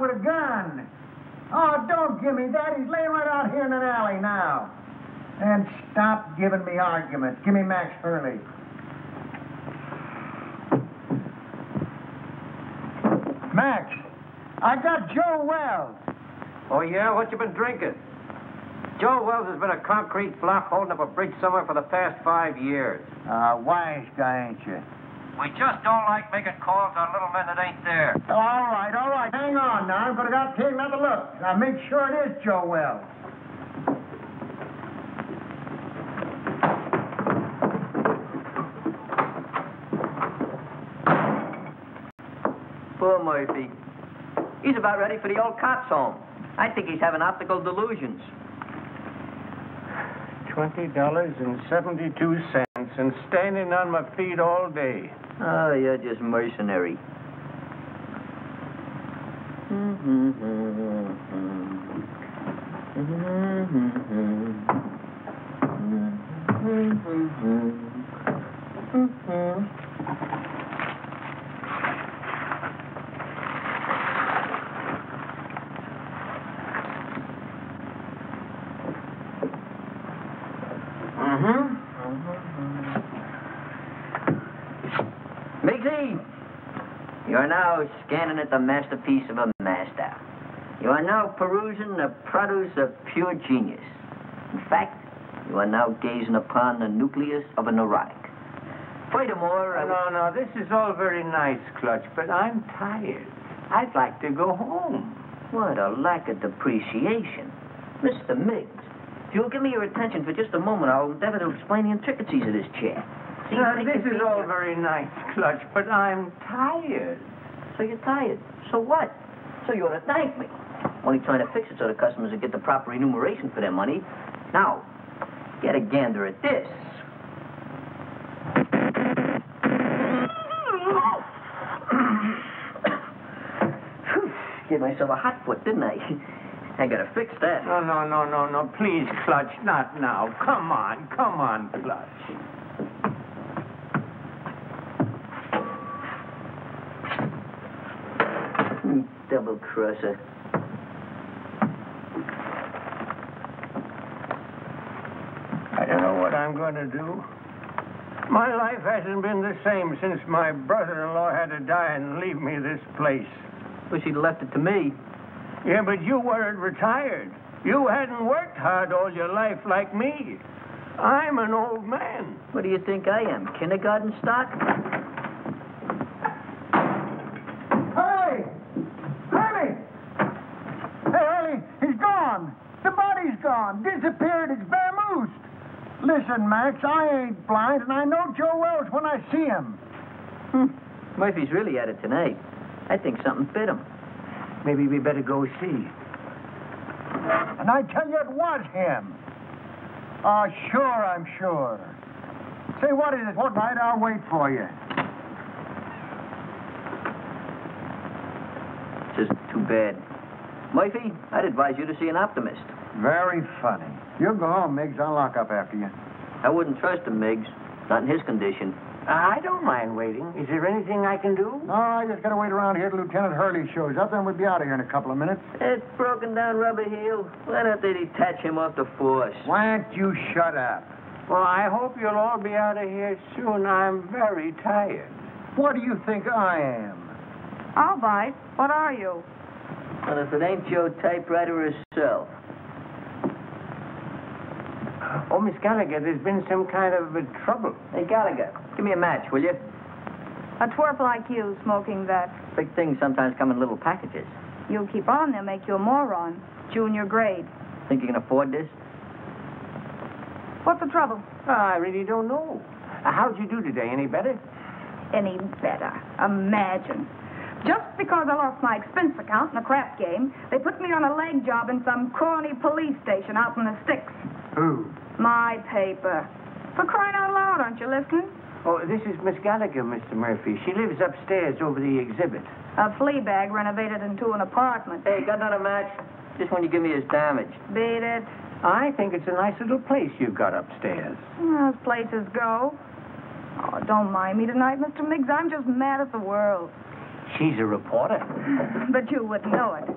with a gun. Oh, don't give me that. He's laying right out here in an alley now. And stop giving me arguments. Give me Max Hurley. Max, I got Joe Wells. Oh, yeah? What you been drinking? Joe Wells has been a concrete block holding up a bridge somewhere for the past 5 years. Wise guy, ain't you? We just don't like making calls on little men that ain't there. All right. Hang on now. I'm going to take another look. Now, make sure it is Joe Wells. Poor Murphy. He's about ready for the old cops' home. I think he's having optical delusions. $20.72 and standing on my feet all day. Oh, you're just mercenary. Miggsy, you are now scanning at the masterpiece of a master. You are now perusing the produce of pure genius. In fact, you are now gazing upon the nucleus of a neurotic. Furthermore, No, this is all very nice, Clutch, but I'm tired. I'd like to go home. What a lack of depreciation. Mr. Miggs, if you'll give me your attention for just a moment, I'll endeavor to explain the intricacies of this chair. See, This is all very nice, Clutch, but I'm tired. So you're tired. So what? So you ought to thank me. Only trying to fix it so the customers will get the proper remuneration for their money. Now, get a gander at this. Gave myself a hot foot, didn't I? I gotta fix that. No. Please, Clutch, not now. Come on, Clutch. Double crosser. I don't know what I'm going to do. My life hasn't been the same since my brother-in-law had to die and leave me this place. Wish he'd left it to me. Yeah, but you weren't retired. You hadn't worked hard all your life like me. I'm an old man. What do you think I am, kindergarten stock? Hurley! Hey, Hurley, he's gone. The body's gone. Disappeared. It's vamoosed. Listen, Max, I ain't blind, and I know Joe Wells when I see him. Murphy's really at it tonight. I think something bit him. Maybe we better go see. And I tell you, it was him. Oh, sure, I'm sure. Say, what is it? What night? I'll wait for you. Just too bad. Murphy, I'd advise you to see an optimist. Very funny. You go home, Miggs. I'll lock up after you. I wouldn't trust him, Miggs. Not in his condition. I don't mind waiting. Is there anything I can do? No, I just gotta wait around here till Lieutenant Hurley shows up, then we'll be out of here in a couple of minutes. That broken down rubber heel. Why don't they detach him off the force? Why don't you shut up? Well, I hope you'll all be out of here soon. I'm very tired. What do you think I am? All right. What are you? Well, if it ain't your typewriter herself. Oh, Miss Gallagher, there's been some kind of trouble. Hey, Gallagher, give me a match, will you? A twerp like you smoking that. Big things sometimes come in little packages. You keep on, they'll make you a moron. Junior grade. Think you can afford this? What's the trouble? I really don't know. How'd you do today? Any better? Any better. Imagine. Just because I lost my expense account in a crap game, they put me on a leg job in some corny police station out in the sticks. Who? My paper. For crying out loud, aren't you listening? Oh, this is Miss Gallagher, Mr. Murphy. She lives upstairs over the exhibit. A flea bag renovated into an apartment. Hey, got another match? Just when you give me his damage. Beat it. I think it's a nice little place you've got upstairs. As places go. Oh, don't mind me tonight, Mr. Miggs. I'm just mad at the world. She's a reporter. But you wouldn't know it.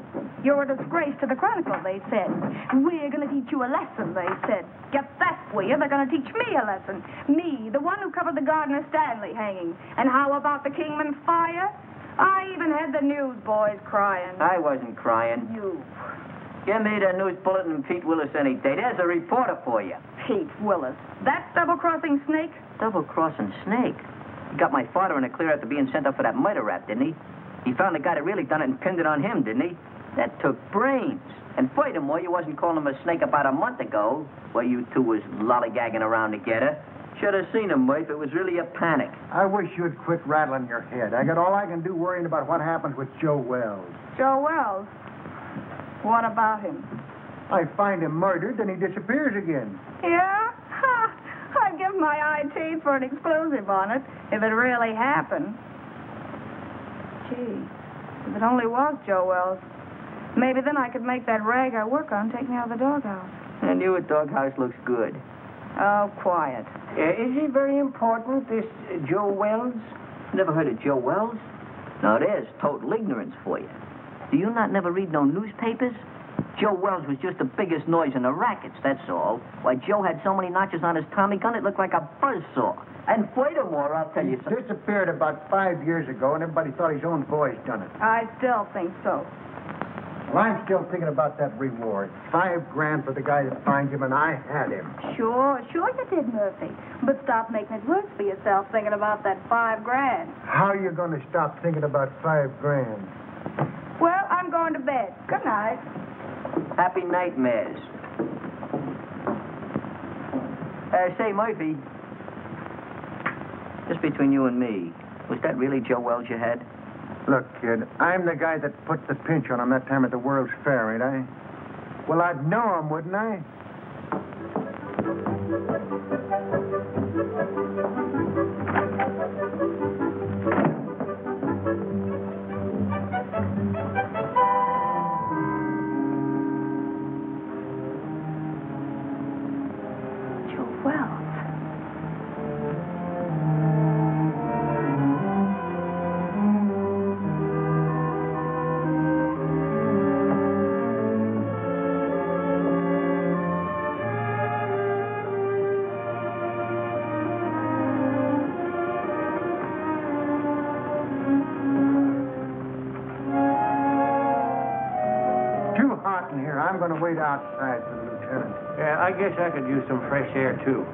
You're a disgrace to the Chronicle, they said. We're going to teach you a lesson, they said. Get that for you. They're going to teach me a lesson. Me, the one who covered the Gardner Stanley hanging. And how about the Kingman fire? I even had the newsboys crying. I wasn't crying. You. Give me the news bulletin and Pete Willis any day. There's a reporter for you. Pete Willis. That double-crossing snake? Double-crossing snake? He got my father in a clear after being sent up for that murder rap, didn't he? He found the guy that really done it and pinned it on him, didn't he? That took brains. And furthermore, you wasn't calling him a snake about a month ago, while you two was lollygagging around together. Should have seen him, Murph. It was really a panic. I wish you'd quit rattling your head. I got all I can do worrying about what happens with Joe Wells. Joe Wells? What about him? I find him murdered, then he disappears again. Yeah? Ha! I'd give my eye teeth for an exclusive on it, if it really happened. Gee, if it only was Joe Wells, maybe then I could make that rag I work on take me out of the doghouse. I knew a doghouse looks good. Oh, quiet. Is he very important, this Joe Wells? Never heard of Joe Wells? No, there's total ignorance for you. Do you not never read no newspapers? Joe Wells was just the biggest noise in the rackets, that's all. Why, Joe had so many notches on his Tommy gun, it looked like a buzzsaw. And furthermore, I'll tell you something. He disappeared about 5 years ago, and everybody thought his own boys done it. I still think so. Well, I'm still thinking about that reward. $5,000 for the guy that finds him, and I had him. Sure you did, Murphy. But stop making it worse for yourself thinking about that $5,000. How are you going to stop thinking about $5,000? Well, I'm going to bed. Good night. Happy nightmares. Say, Murphy, just between you and me, was that really Joe Wells you had? Look, kid, I'm the guy that put the pinch on him that time at the World's Fair, ain't I? Well, I'd know him, wouldn't I? I'm going to wait outside for the lieutenant. Yeah, I guess I could use some fresh air, too.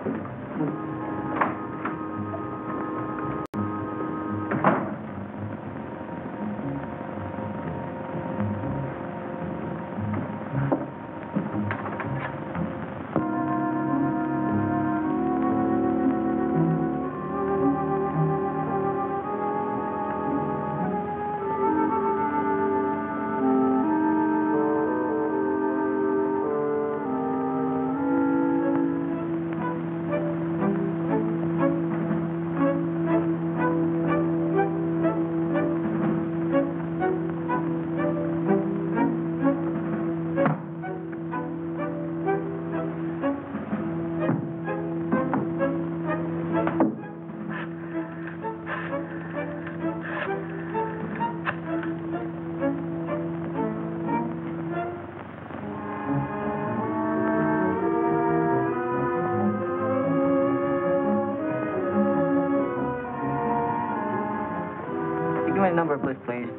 Number, please.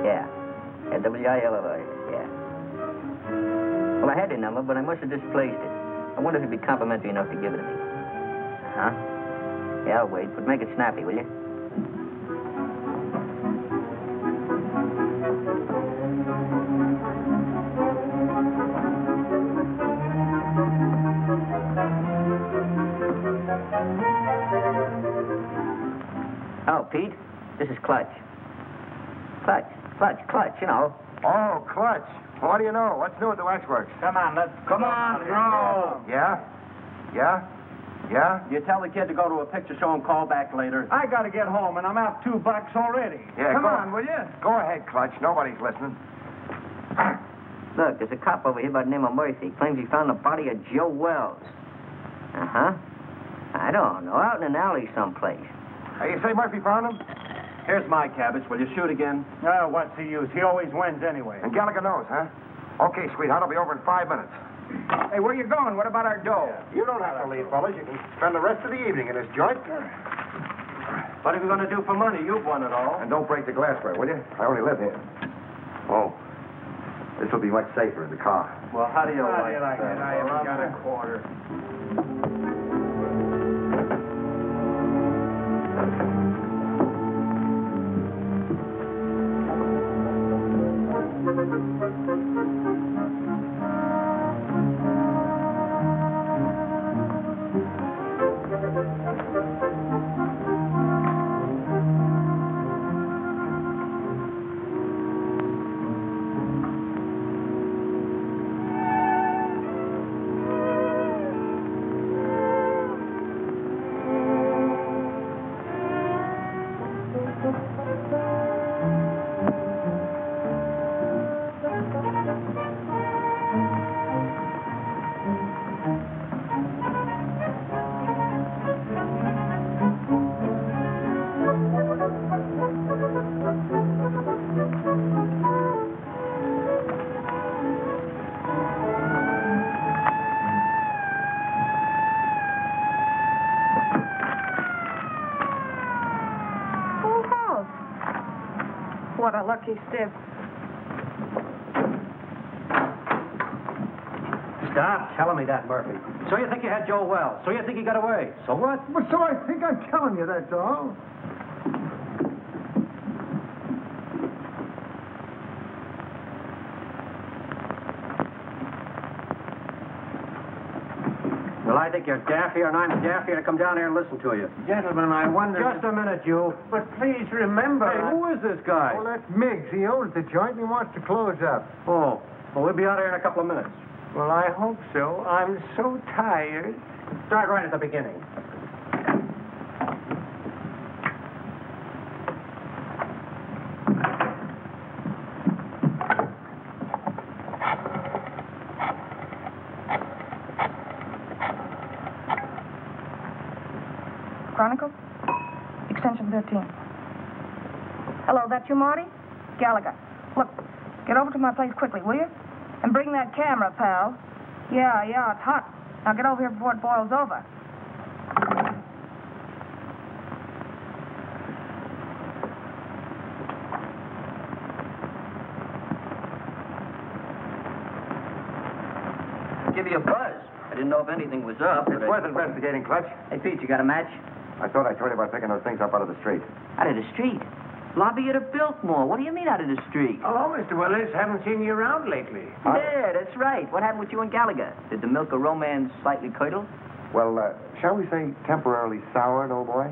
Yeah. W-I-L-L-I. Yeah. Well, I had the number, but I must have displaced it. I wonder if you'd be complimentary enough to give it to me. Huh? Yeah, I'll wait, but make it snappy, will you? Oh, Pete, this is Clutch. Clutch, you know. Oh, Clutch. What do you know? What's new at the waxworks? Come on, throw. Yeah? You tell the kid to go to a picture show and call back later. I got to get home, and I'm out $2 already. Yeah, Come go on, will you? Go ahead, Clutch. Nobody's listening. Look, there's a cop over here by the name of Murphy. Claims he found the body of Joe Wells. Uh-huh. I don't know. Out in an alley someplace. You say Murphy found him? Here's my cabbage. Will you shoot again? Oh, what's the use? He always wins anyway. And Gallagher knows, huh? Okay, sweetheart, I'll be over in 5 minutes. Hey, where you going? What about our dough? You don't have to leave, fellas. You can spend the rest of the evening in this joint. What are we going to do for money? You've won it all. And don't break the glassware, will you? I only live here. Oh, this will be much safer in the car. Well, how do you like it? I haven't got a quarter. What a lucky stiff. Stop telling me that, Murphy. So you think you had Joe Wells. So you think he got away. So what? Well, so I think I'm telling you, that's all. Well, I think you're daffier and I'm daffier to come down here and listen to you. Gentlemen, I wonder... Just a minute, you. But please remember... Hey, who is this guy? Well, that's Miggs. He owns the joint and he wants to close up. Oh, well, we'll be out here in a couple of minutes. Well, I hope so. I'm so tired. Start right at the beginning. Chronicle? Extension 13. Hello, that you, Marty? Gallagher. Look, get over to my place quickly, will you? And bring that camera, pal. Yeah, it's hot. Now get over here before it boils over. Give you a buzz. I didn't know if anything was up. It's worth investigating, Clutch. Hey, Pete, you got a match? I thought I told you about picking those things up out of the street. Out of the street? Lobby at a Biltmore. What do you mean out of the street? Hello, Mr. Willis. Haven't seen you around lately. Yeah, that's right. What happened with you and Gallagher? Did the milk of romance slightly curdle? Well, shall we say temporarily soured, old boy?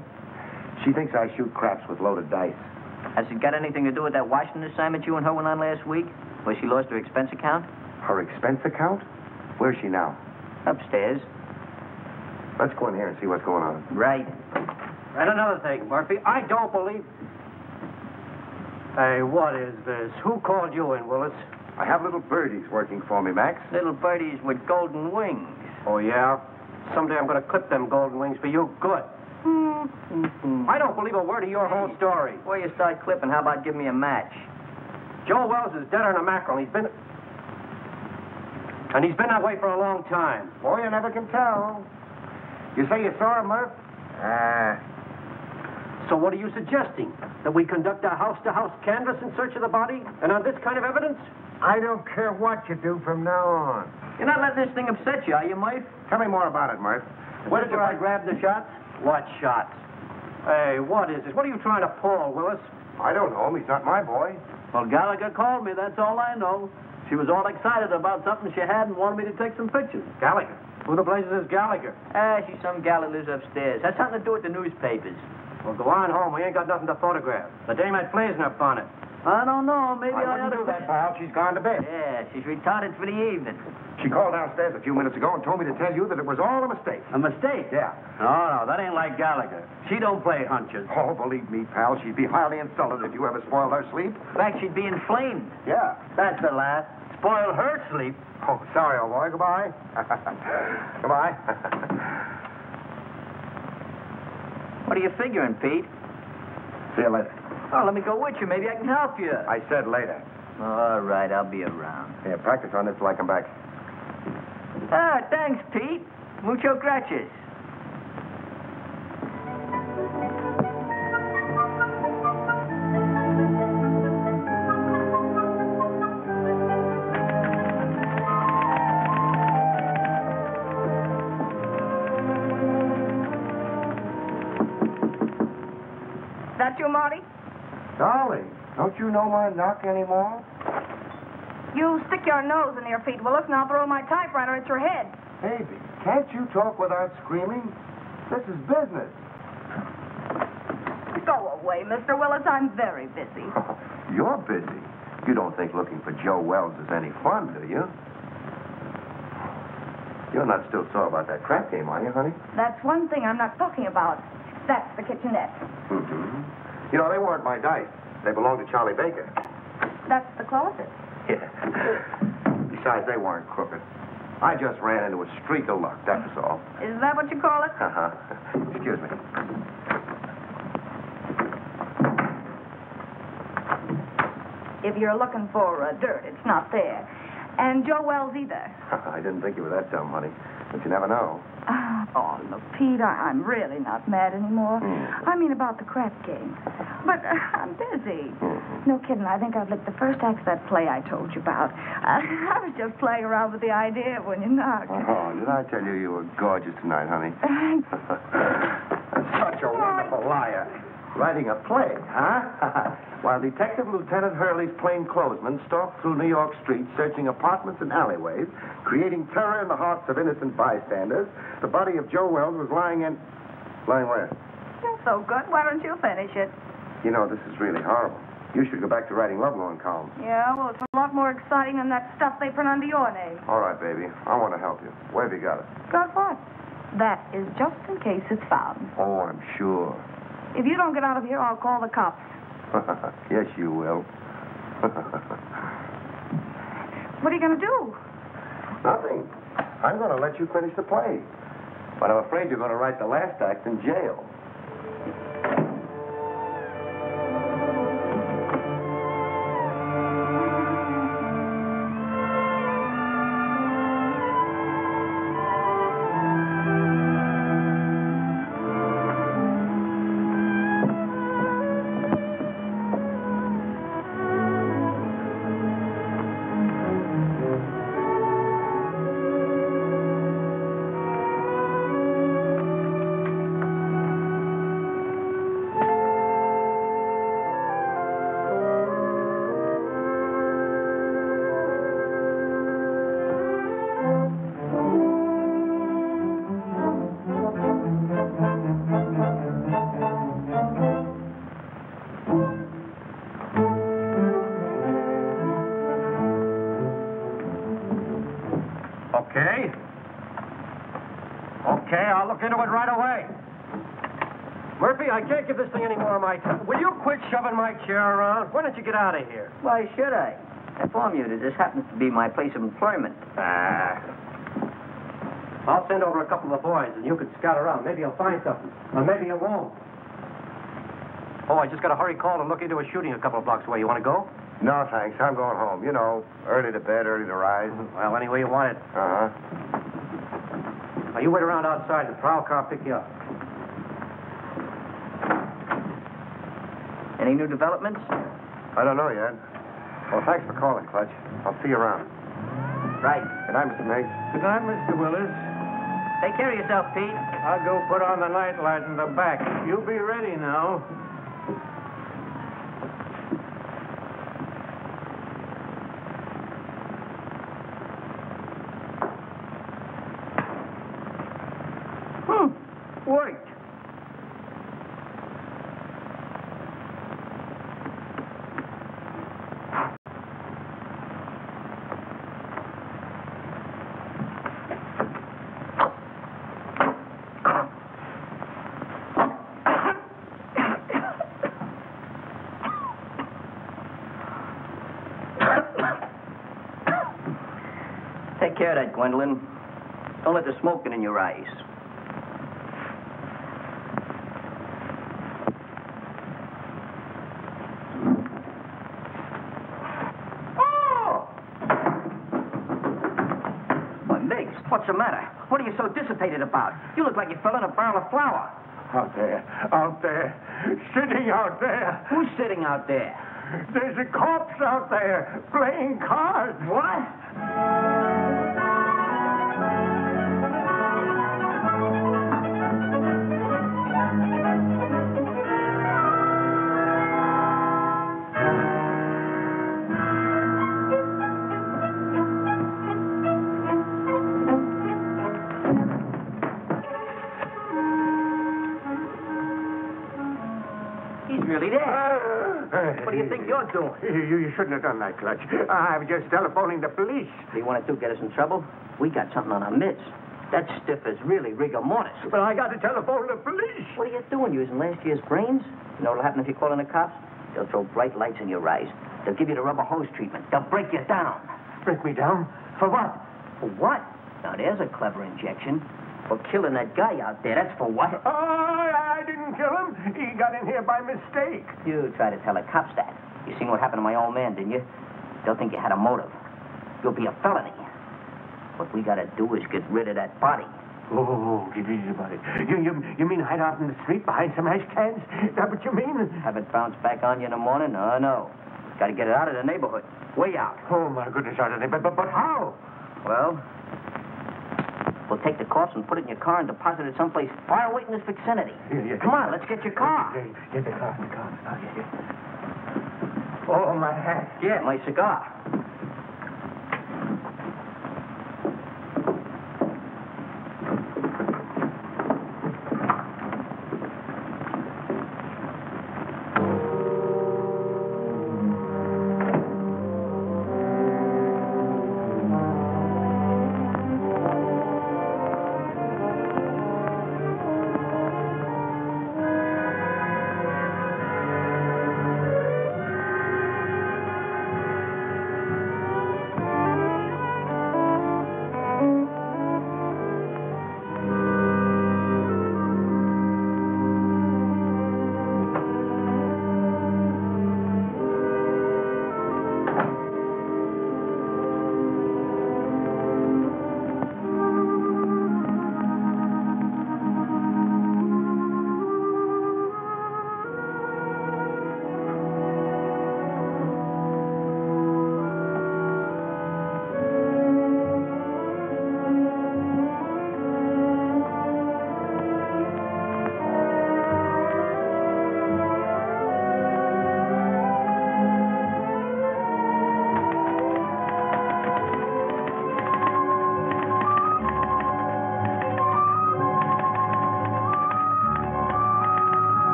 She thinks I shoot craps with loaded dice. Has it got anything to do with that Washington assignment you and her went on last week? Where she lost her expense account? Her expense account? Where's she now? Upstairs. Let's go in here and see what's going on. Right. And another thing, Murphy, I don't believe... Hey, what is this? Who called you in, Willis? I have little birdies working for me, Max. Little birdies with golden wings. Oh, yeah? Someday I'm going to clip them golden wings for you good. I don't believe a word of your whole story. Before you start clipping, how about giving me a match? Joe Wells is deader than a mackerel. He's been that way for a long time. Boy, you never can tell. You say you saw him, Murph? So what are you suggesting? That we conduct a house-to-house canvass in search of the body? And on this kind of evidence? I don't care what you do from now on. You're not letting this thing upset you, are you, Murph? Tell me more about it, Murph. Where did I grab the shots? What shots? Hey, what is this? What are you trying to pull, Willis? I don't know him. He's not my boy. Well, Gallagher called me, that's all I know. She was all excited about something she had and wanted me to take some pictures. Gallagher? Who the blazes is Gallagher? She's some gal that lives upstairs. Has something to do with the newspapers. Well, go on home. We ain't got nothing to photograph. The dame had flares in her bonnet. I don't know, maybe I ought wouldn't to... do that, pal. She's gone to bed. Yeah, she's retarded for the evening. She called downstairs a few minutes ago and told me to tell you that it was all a mistake. A mistake? Yeah. No, that ain't like Gallagher. She don't play hunches. Oh, believe me, pal, she'd be highly insulted if you ever spoiled her sleep. In fact, she'd be inflamed. Yeah. That's the last. Spoil her sleep. Oh, sorry, old boy. Goodbye. Goodbye. What are you figuring, Pete? See you later. Oh, let me go with you. Maybe I can help you. I said later. All right, I'll be around. Yeah, practice on this till I come back. Ah, thanks, Pete. Mucho gracias. That you, Marty? Darling, don't you know my knock anymore? You stick your nose in here, Pete Willis, and I'll throw my typewriter at your head. Baby, can't you talk without screaming? This is business. Go away, Mr. Willis. I'm very busy. You're busy. You don't think looking for Joe Wells is any fun, do you? You're not still sore about that crap game, are you, honey? That's one thing I'm not talking about. That's the kitchenette. Mm-hmm. You know, they weren't my dice. They belonged to Charlie Baker. That's the closet. Yeah. Besides, they weren't crooked. I just ran into a streak of luck, that was all. Is that what you call it? Uh-huh. Excuse me. If you're looking for dirt, it's not there. And Joe Wells either. I didn't think you were that dumb, honey. But you never know. Oh, look, Pete, I'm really not mad anymore. I mean about the crap game. But I'm busy. No kidding. I think I've licked the first act of that play I told you about. I was just playing around with the idea when you knocked. Oh, did I tell you were gorgeous tonight, honey? Such a wonderful liar. Writing a play, huh? While Detective Lieutenant Hurley's plainclothesmen stalked through New York streets, searching apartments and alleyways, creating terror in the hearts of innocent bystanders, the body of Joe Wells was lying in... Lying where? You're so good. Why don't you finish it? You know, this is really horrible. You should go back to writing lovelorn columns. Yeah, well, it's a lot more exciting than that stuff they print under your name. All right, baby. I want to help you. Where have you got it? Got what? That is just in case it's found. Oh, I'm sure. If you don't get out of here, I'll call the cops. Yes, you will. What are you going to do? Nothing. I'm going to let you finish the play. But I'm afraid you're going to write the last act in jail. Okay, I'll look into it right away. Murphy, I can't give this thing any more of my time. Will you quit shoving my chair around? Why don't you get out of here? Why should I? I inform you that this happens to be my place of employment. I'll send over a couple of boys, and you can scout around. Maybe you'll find something. Or maybe you won't. Oh, I just got a hurry call to look into a shooting a couple of blocks away. You want to go? No, thanks. I'm going home. You know, early to bed, early to rise. Well, any way you want it. Uh-huh. Now, you wait around outside, and the prowl car will pick you up. Any new developments? I don't know yet. Well, thanks for calling, Clutch. I'll see you around. Right. Good night, Mr. Miggs. Good night, Mr. Willis. Take care of yourself, Pete. I'll go put on the night light in the back. You be ready now. Worked. Take care of that, Gwendolyn. Don't let the smoke get in your eyes. What's the matter? What are you so dissipated about? You look like you fell in a barrel of flour. Out there, sitting out there. Who's sitting out there? There's a corpse out there playing cards. What? Really there. What do you think you're doing? You shouldn't have done that, Clutch. I was just telephoning the police. What do you want to do, get us in trouble? We got something on our midst. That stiff is really rigor mortis. But I got to telephone the police. What are you doing, using last year's brains? You know what'll happen if you call in the cops? They'll throw bright lights in your eyes. They'll give you the rubber hose treatment. They'll break you down. Break me down? For what? For what? Now, there's a clever injection. For killing that guy out there, that's for what? I didn't kill him. He got in here by mistake. You try to tell the cops that. You seen what happened to my old man, didn't you? They'll think you had a motive. You'll be a felony. What we gotta do is get rid of that body. Oh, get easy about it. You mean hide out in the street behind some ash cans? Is that what you mean? Have it bounce back on you in the morning? Oh, no. Gotta get it out of the neighborhood. Way out. Oh, my goodness, out of there. But how? Well, we'll take the corpse and put it in your car and deposit it someplace far away in this vicinity. Yeah. Come on, let's get your car. Get the car. Oh, my hat. Yeah, my cigar.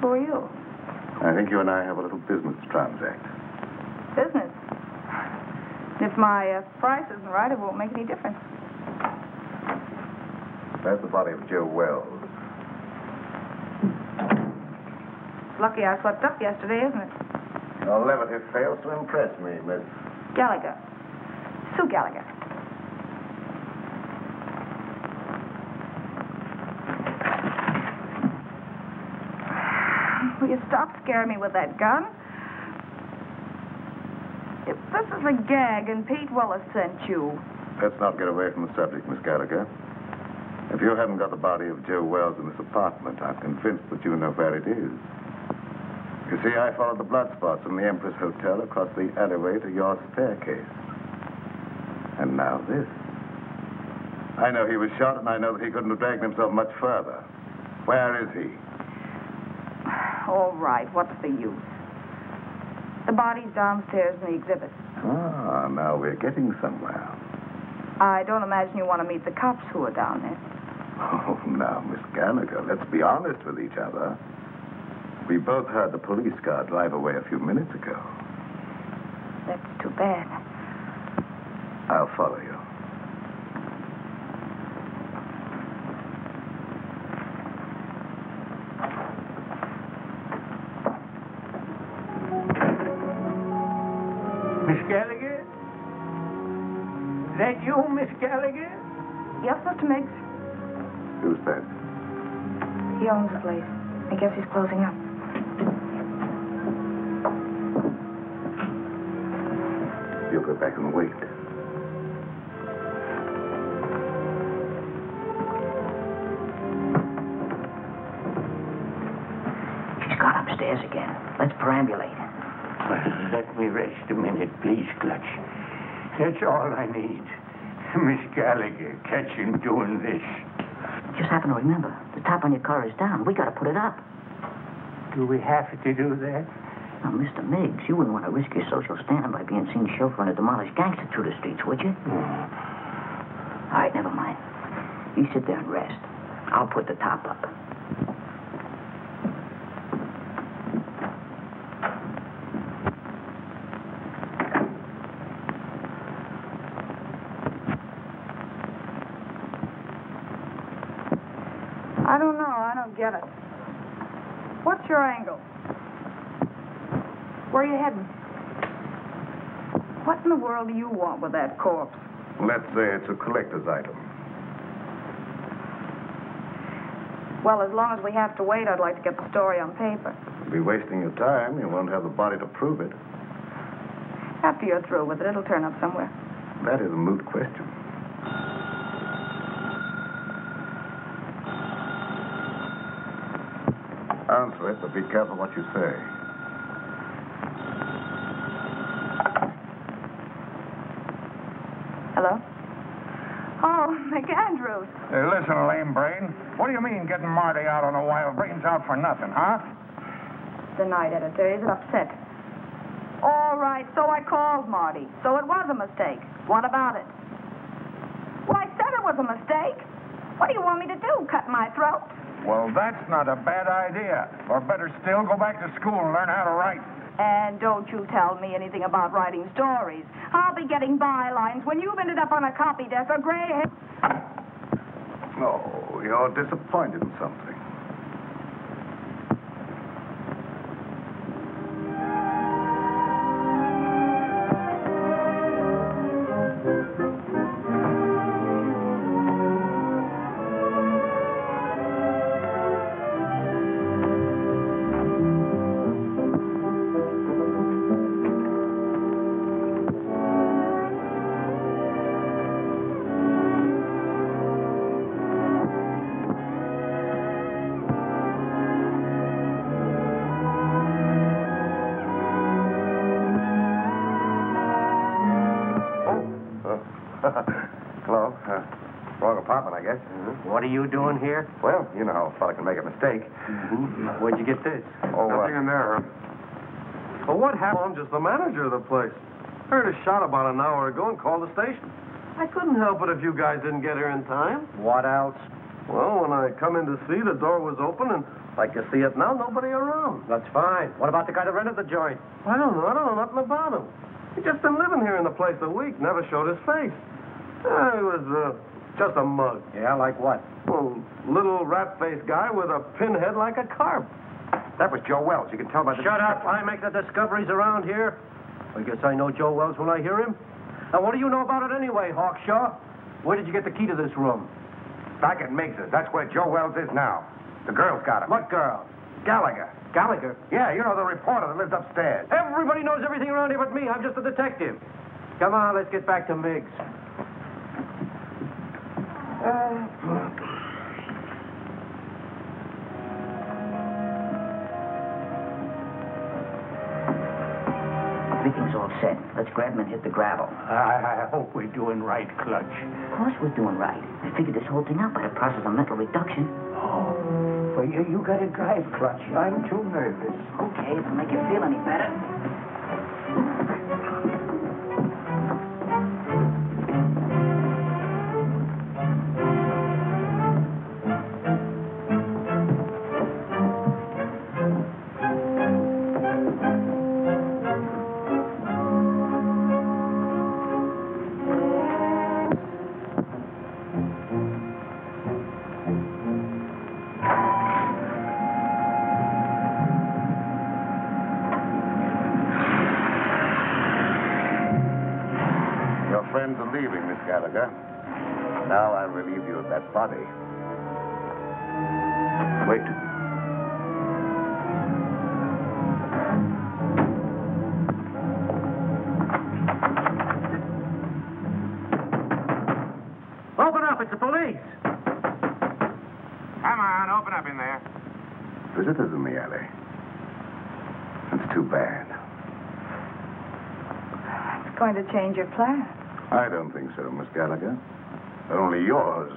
Who are you? I think you and I have a little business to transact. Business? If my price isn't right, it won't make any difference. That's the body of Joe Wells. Lucky I slept up yesterday, isn't it? Your levity fails to impress me, Miss... Gallagher. Sue Gallagher. Will you stop scaring me with that gun? If this is a gag and Pete Willis sent you... Let's not get away from the subject, Miss Gallagher. If you haven't got the body of Joe Wells in this apartment, I'm convinced that you know where it is. You see, I followed the blood spots from the Empress Hotel across the alleyway to your staircase. And now this. I know he was shot, and I know that he couldn't have dragged himself much further. Where is he? All right, what's the use? The body's downstairs in the exhibit. Ah, now we're getting somewhere. I don't imagine you want to meet the cops who are down there. Oh, now, Miss Gallagher, let's be honest with each other. We both heard the police car drive away a few minutes ago. That's too bad. I'll follow you. Miss Gallagher? Is that you, Miss Gallagher? Yes, Mr. Miggs. Who's that? He owns the place. I guess he's closing up. you'll go back and wait. She's gone upstairs again. Let's perambulate. Well, let me rest a minute, please, Clutch. That's all I need. Miss Gallagher, catch him doing this. Just happen to remember, the top on your car is down. We got to put it up. Do we have to do that? Now, Mr. Miggs, you wouldn't want to risk your social standing by being seen chauffeuring a demolished gangster through the streets, would you? All right, never mind. You sit there and rest. I'll put the top up. I don't know. I don't get it. What's your angle? Where are you heading? What in the world do you want with that corpse? Let's say it's a collector's item. Well, as long as we have to wait, I'd like to get the story on paper. You'll be wasting your time. You won't have the body to prove it. After you're through with it, it'll turn up somewhere. That is a moot question. Answer it, but be careful what you say. Hello? Oh, McAndrews. Hey, listen, lame brain. What do you mean getting Marty out on a wild brains out for nothing, huh? The night editor. He's upset. All right, so I called Marty. So it was a mistake. What about it? Well, I said it was a mistake. What do you want me to do, cut my throat? Well, that's not a bad idea. Or better still, go back to school and learn how to write. And don't you tell me anything about writing stories. I'll be getting bylines when you've ended up on a copy desk or gray hair. Oh, you're disappointed in something. Hello. Wrong apartment, I guess. Mm-hmm. What are you doing here? Well, you know how a fella can make a mistake. Mm-hmm. Where'd you get this? Oh, Nothing in there. Well, what happened? I'm just the manager of the place. Heard a shot about an hour ago and called the station. I couldn't help it if you guys didn't get here in time. What else? Well, when I come in to see, the door was open, and like you see it now, nobody around. That's fine. What about the guy that rented the joint? I don't know nothing about him. He's just been living here in the place a week, never showed his face. He was just a mug. Yeah, like what? Well, little rat-faced guy with a pinhead like a carp. That was Joe Wells. You can tell by the... Shut up. I make the discoveries around here. I guess I know Joe Wells when I hear him. Now, what do you know about it anyway, Hawkshaw? Where did you get the key to this room? Back at Miggs's. That's where Joe Wells is now. The girl's got him. What girl? Gallagher. Gallagher? Yeah, you know, the reporter that lives upstairs. Everybody knows everything around here but me. I'm just a detective. Come on, let's get back to Miggs. Everything's all set. Let's grab him and hit the gravel. I hope we're doing right, Clutch. Of course we're doing right. We figured this whole thing out by the process of mental reduction. Oh, well, you gotta drive, Clutch. I'm too nervous. Okay, if it'll make you feel any better. Friends are leaving, Miss Gallagher. Now I'll relieve you of that body. Wait. the alley. That's too bad. It's going to change your plan. I don't think so, Miss Gallagher. Only yours.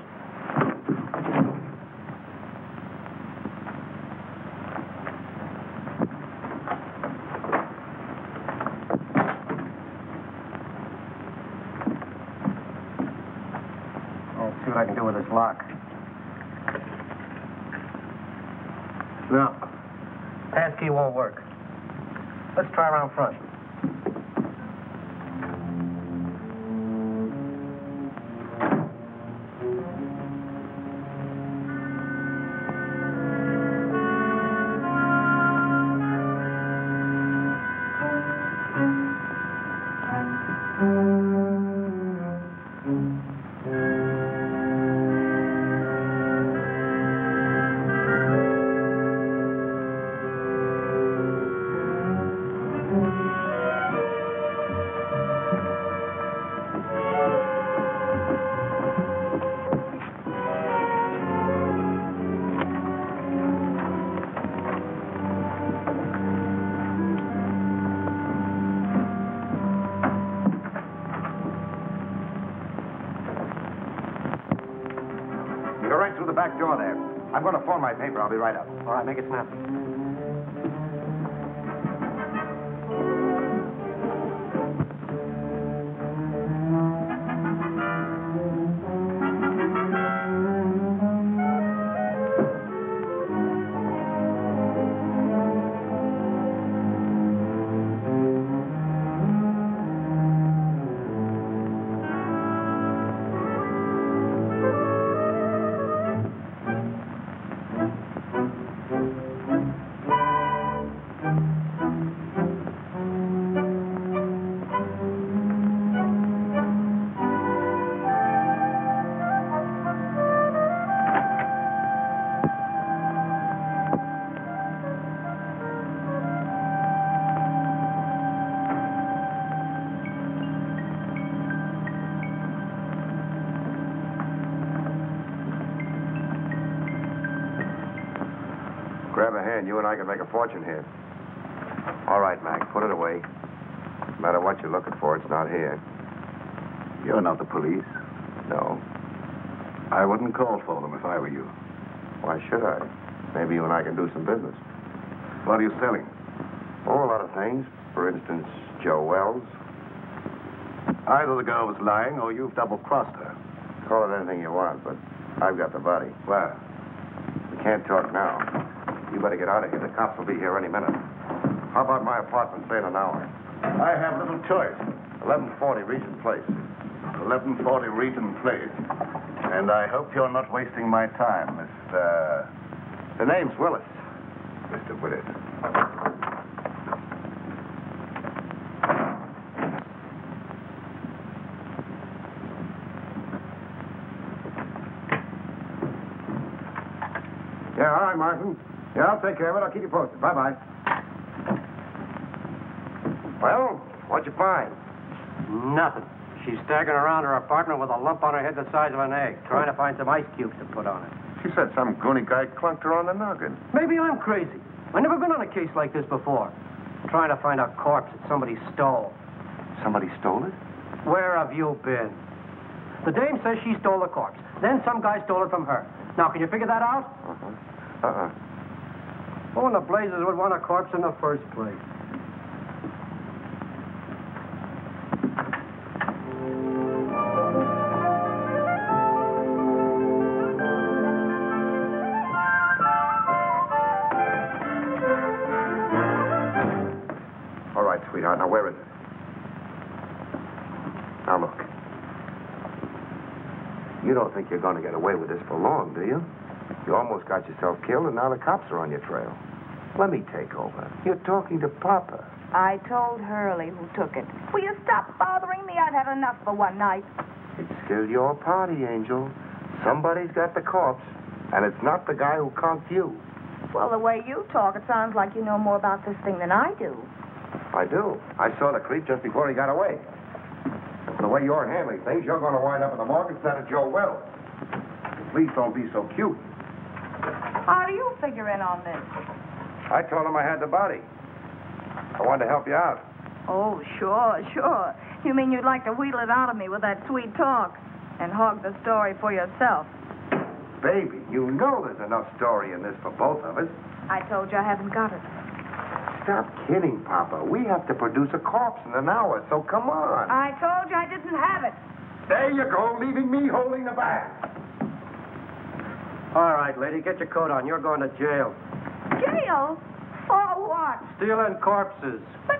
I'll see what I can do with this lock. No. Passkey won't work. Let's try around front. Through the back door there. I'm going to phone my paper. I'll be right up. All right, make it snappy. Grab a hand. You and I can make a fortune here. All right, Mac. Put it away. No matter what you're looking for, it's not here. You're not the police. No. I wouldn't call for them if I were you. Why should I? Maybe you and I can do some business. What are you selling? Oh, a lot of things. For instance, Joe Wells. Either the girl was lying or you've double-crossed her. Call it anything you want, but I've got the body. Where? We can't talk now. You better get out of here. The cops will be here any minute. How about my apartment, say, in an hour? I have little choice. 1140 Regent Place. 1140 Regent Place. And I hope you're not wasting my time, Mr. The name's Willis. Mr. Willis. Yeah, all right, Martin. Yeah, I'll take care of it. I'll keep you posted. Bye-bye. Well, what'd you find? Nothing. She's staggering around her apartment with a lump on her head the size of an egg, trying to find some ice cubes to put on it. She said some goony guy clunked her on the noggin. Maybe I'm crazy. I've never been on a case like this before. Trying to find a corpse that somebody stole. Somebody stole it? Where have you been? The dame says she stole the corpse. Then some guy stole it from her. Now, can you figure that out? Who in the blazes would want a corpse in the first place? All right, sweetheart. Now, where is it? Now, look. You don't think you're going to get away with this for long, do you? You almost got yourself killed, and now the cops are on your trail. Let me take over. You're talking to Papa. I told Hurley who took it. Will you stop bothering me? I've had enough for one night. It's still your party, Angel. Somebody's got the corpse, and it's not the guy who conked you. Well, the way you talk, it sounds like you know more about this thing than I do. I do. I saw the creep just before he got away. The way you're handling things, you're going to wind up in the morgue instead of Joe Wells. Please don't be so cute. How do you figure in on this? I told him I had the body. I wanted to help you out. Oh, sure. You mean you'd like to wheedle it out of me with that sweet talk and hog the story for yourself? Baby, you know there's enough story in this for both of us. I told you I haven't got it. Stop kidding, Papa. We have to produce a corpse in an hour, so come on. I told you I didn't have it. There you go, leaving me holding the bag. All right, lady, get your coat on. You're going to jail. Jail? For what? Stealing corpses. But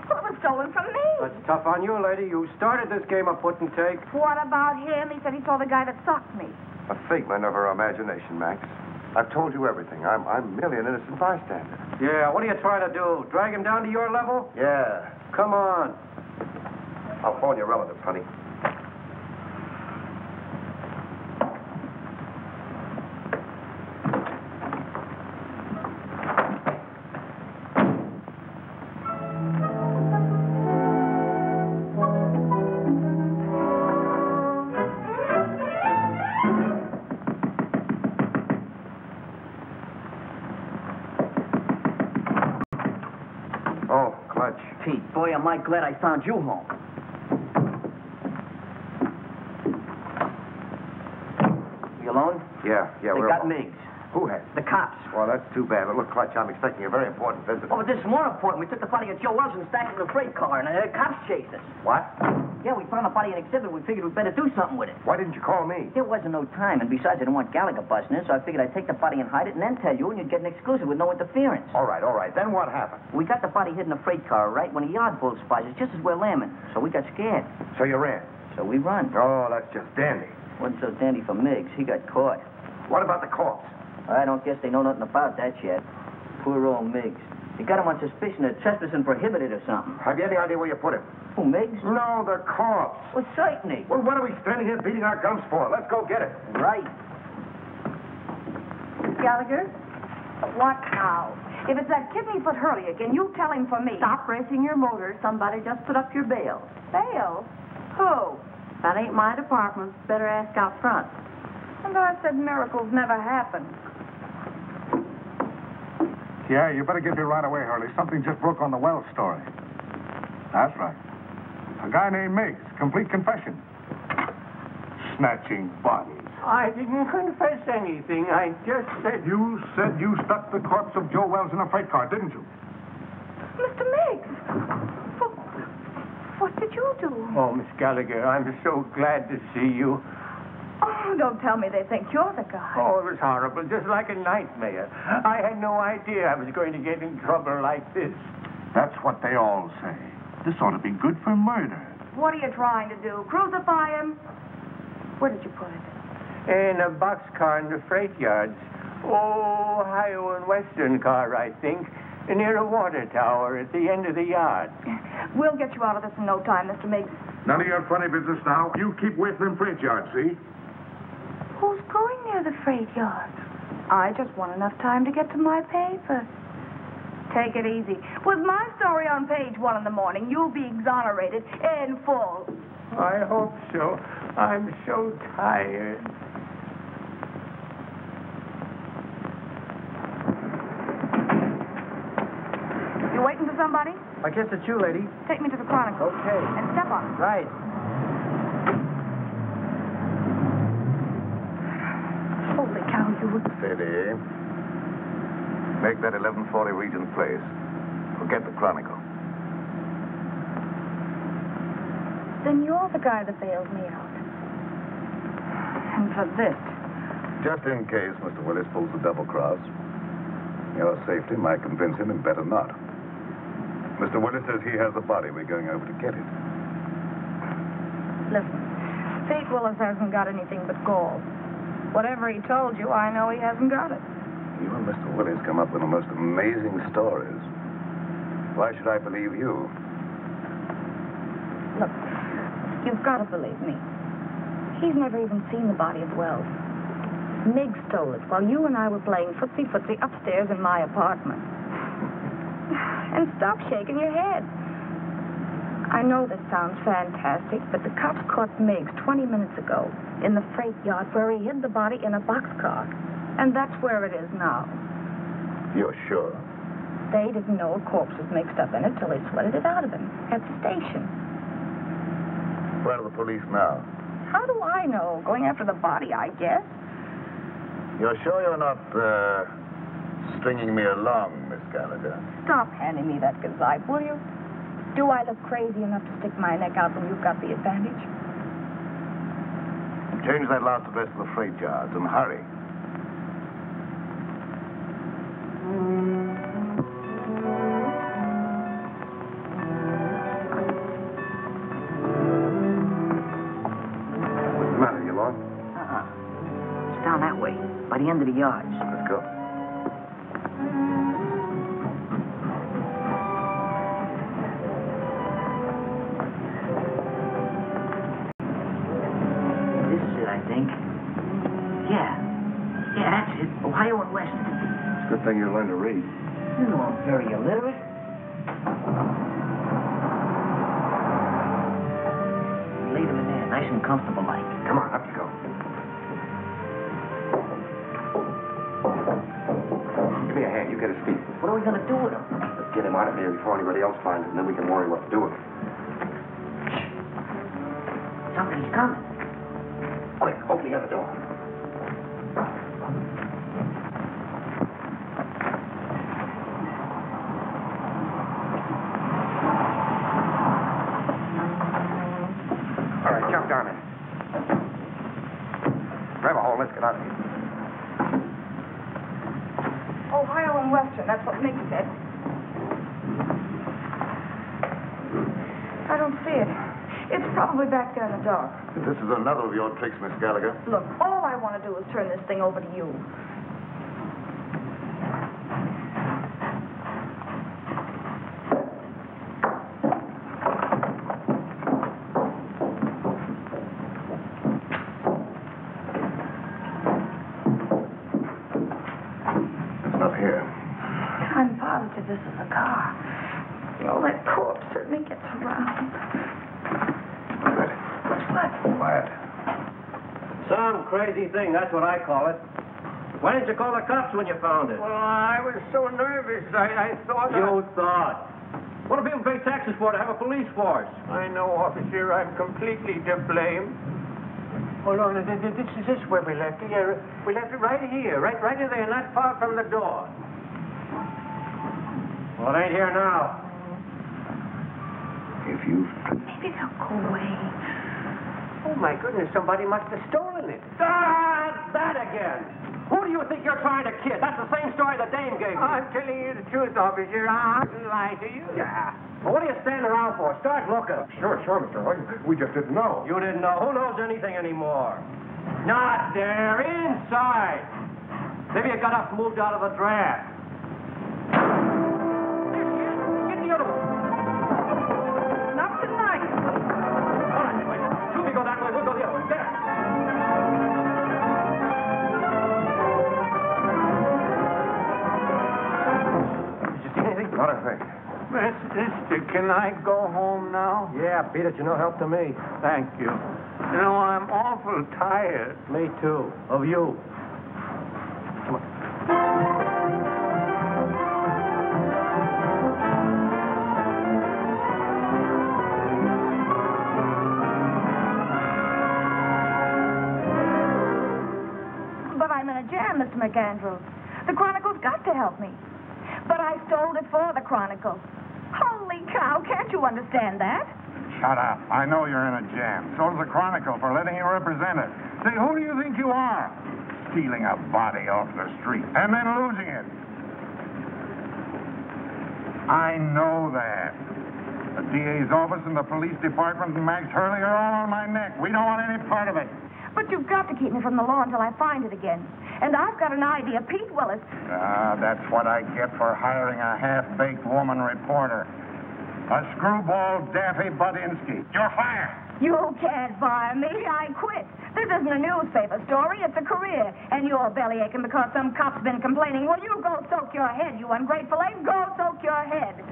what was stolen from me? That's tough on you, lady. You started this game of put and take. What about him? He said he saw the guy that socked me. A figment of her imagination, Max. I've told you everything. I'm merely an innocent bystander. Yeah, what are you trying to do? Drag him down to your level? Yeah. Come on. I'll phone your relatives, honey. Pete, boy, am I glad I found you home. You alone? Yeah, They we're got alone. Miggs. Who has? The cops. Well, that's too bad. But look, Clutch, I'm expecting a very important visit. Oh, but this is more important. We took the body of Joe Wells and stacked it in a freight car, and the cops chased us. What? Yeah, we found the body in exhibit. We figured we'd better do something with it. Why didn't you call me? There wasn't no time, and besides, I didn't want Gallagher busting in, so I figured I'd take the body and hide it and then tell you, and you'd get an exclusive with no interference. All right. Then what happened? We got the body hid in a freight car, right, when a yard bull spies us just as we're lambing. So we got scared. So you ran? So we run. Oh, that's just dandy. Wasn't so dandy for Miggs. He got caught. What about the corpse? I don't guess they know nothing about that yet. Poor old Miggs. They got him on suspicion of trespassing prohibited or something. Have you any idea where you put him? Who, Miggs? No, the corpse. Well, certainly. Well, what are we standing here beating our gums for? Let's go get it. Right. Gallagher? What now? If it's that kidney-foot Hurley again, you tell him for me. Stop racing your motor. Somebody just put up your bail. Bail? Who? That ain't my department. Better ask out front. And I said miracles never happen. Yeah, you better get here right away, Hurley. Something just broke on the Wells story. That's right. A guy named Miggs. Complete confession. Snatching bodies. I didn't confess anything. I just said... You said you stuck the corpse of Joe Wells in a freight car, didn't you? Mr. Miggs! What did you do? Oh, Miss Gallagher, I'm so glad to see you. Oh, don't tell me they think you're the guy. Oh, it was horrible, just like a nightmare. I had no idea I was going to get in trouble like this. That's what they all say. This ought to be good for murder. What are you trying to do? Crucify him? Where did you put it? In a boxcar in the freight yards. Oh, Ohio and Western car, I think. Near a water tower at the end of the yard. We'll get you out of this in no time, Mr. Miggs. None of your funny business now. You keep away from them freight yards, see? Who's going near the freight yard? I just want enough time to get to my paper. Take it easy. With my story on page 1 in the morning, you'll be exonerated in full. I hope so. I'm so tired. You waiting for somebody? I guess it's you, lady. Take me to the Chronicle. Okay. And step on it. Right. Holy cow, you... Steady. Make that 1140 Regent Place. Forget the Chronicle. Then you're the guy that bailed me out. And for this. Just in case Mr. Willis pulls the double cross, your safety might convince him and better not. Mr. Willis says he has the body. We're going over to get it. Listen, Pete Willis hasn't got anything but gall. Whatever he told you, I know he hasn't got it. You and Mr. Willis come up with the most amazing stories. Why should I believe you? Look, you've got to believe me. He's never even seen the body of Wells. Miggs stole it while you and I were playing footsie-footsie upstairs in my apartment. And stop shaking your head. I know this sounds fantastic, but the cops caught Miggs 20 minutes ago in the freight yard where he hid the body in a boxcar. And that's where it is now. You're sure? They didn't know a corpse was mixed up in it till they sweated it out of him at the station. Where are the police now? How do I know? Going after the body, I guess. You're sure you're not, stringing me along, Miss Gallagher? Stop handing me that gazipe, will you? Do I look crazy enough to stick my neck out when you've got the advantage? Change that last address to the freight yards and hurry. What's the matter? You lost? It's down that way, by the end of the yards. Let's go. This is it, I think. Yeah, that's it. Ohio and West. It's a good thing you learned to read. You know I'm very illiterate. Leave him in there, nice and comfortable like. Come on, up you go. Give me a hand. You get his feet. What are we going to do with him? Let's get him out of here before anybody else finds him, and then we can worry what to do with him. Something's coming. Quick, open the other door. All right, jump down in. Grab a hole. Let's get out of here. Ohio and Western, that's what Miggs said. I don't see it. It's probably back there in the dark. This is another of your tricks, Miss Gallagher. Look, all I want to do is turn this thing over to you. It's not here. I'm positive this is a car. Oh, that corpse certainly gets around. Quiet. Some crazy thing, that's what I call it. Why didn't you call the cops when you found it? Well, I was so nervous. I thought. You thought. What do people pay taxes for to have a police force? I know, officer. I'm completely to blame. Hold on. This is where we left it. Yeah, we left it right here. Right in there, not far from the door. Well, it ain't here now. If you've... Maybe they'll go away. Oh, my goodness. Somebody must have stolen it. Ah, that again. Who do you think you're trying to kid? That's the same story the dame gave me. I'm telling you the truth, officer. I didn't lie to you. Yeah. Well, what are you standing around for? Start looking. Sure, Mr. Hurley. We just didn't know. You didn't know. Who knows anything anymore? Not there. Inside. Maybe it got up moved out of the draft. Get the other one. Not tonight. All right, wait. Two go that way. We'll go the other way. There. Did you see anything? Not a thing. Mister, can I go home now? Yeah, Pete, it's no help to me. Thank you. You know, I'm awful tired. Me too. Of you. Come on. But I'm in a jam, Mr. McAndrews. The Chronicle's got to help me. But I stole it for the Chronicle. Holy cow, can't you understand that? Shut up. I know you're in a jam. So does the Chronicle for letting you represent it. Say, who do you think you are? Stealing a body off the street and then losing it. I know that. The DA's office and the police department and Max Hurley are all on my neck. We don't want any part of it. But you've got to keep me from the law until I find it again. And I've got an idea. Pete Willis. That's what I get for hiring a half-baked woman reporter. A screwball Daffy Budinsky. You're fired. You can't fire me. I quit. This isn't a newspaper story. It's a career. And you're bellyaching because some cop's been complaining. Well, you go soak your head, you ungrateful ape. Go soak your head.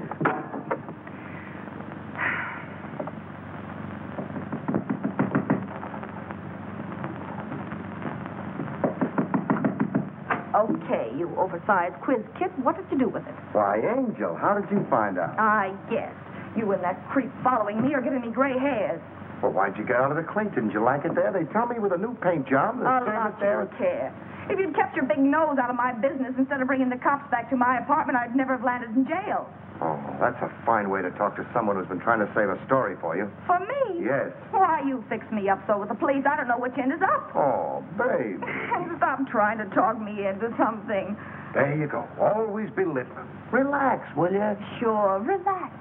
Okay, you oversized quiz kit. What did you do with it? Why, Angel, how did you find out? I guess. You and that creep following me are giving me gray hairs. Well, why'd you get out of the clink? Didn't you like it there? They tell me with a new paint job, the I'll service not there... care. If you'd kept your big nose out of my business instead of bringing the cops back to my apartment, I'd never have landed in jail. Oh, that's a fine way to talk to someone who's been trying to save a story for you. For me? Yes. Why, you fix me up so with the police, I don't know which end is up. Oh, babe. Stop trying to talk me into something. There you go. Always be listening. Relax, will you? Sure, relax.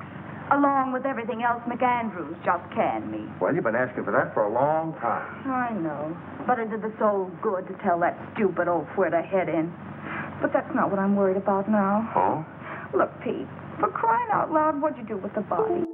Along with everything else McAndrews just canned me. Well, you've been asking for that for a long time. I know. But it did the soul good to tell that stupid oaf where to head in. But that's not what I'm worried about now. Oh? Look, Pete, for crying out loud, what'd you do with the body?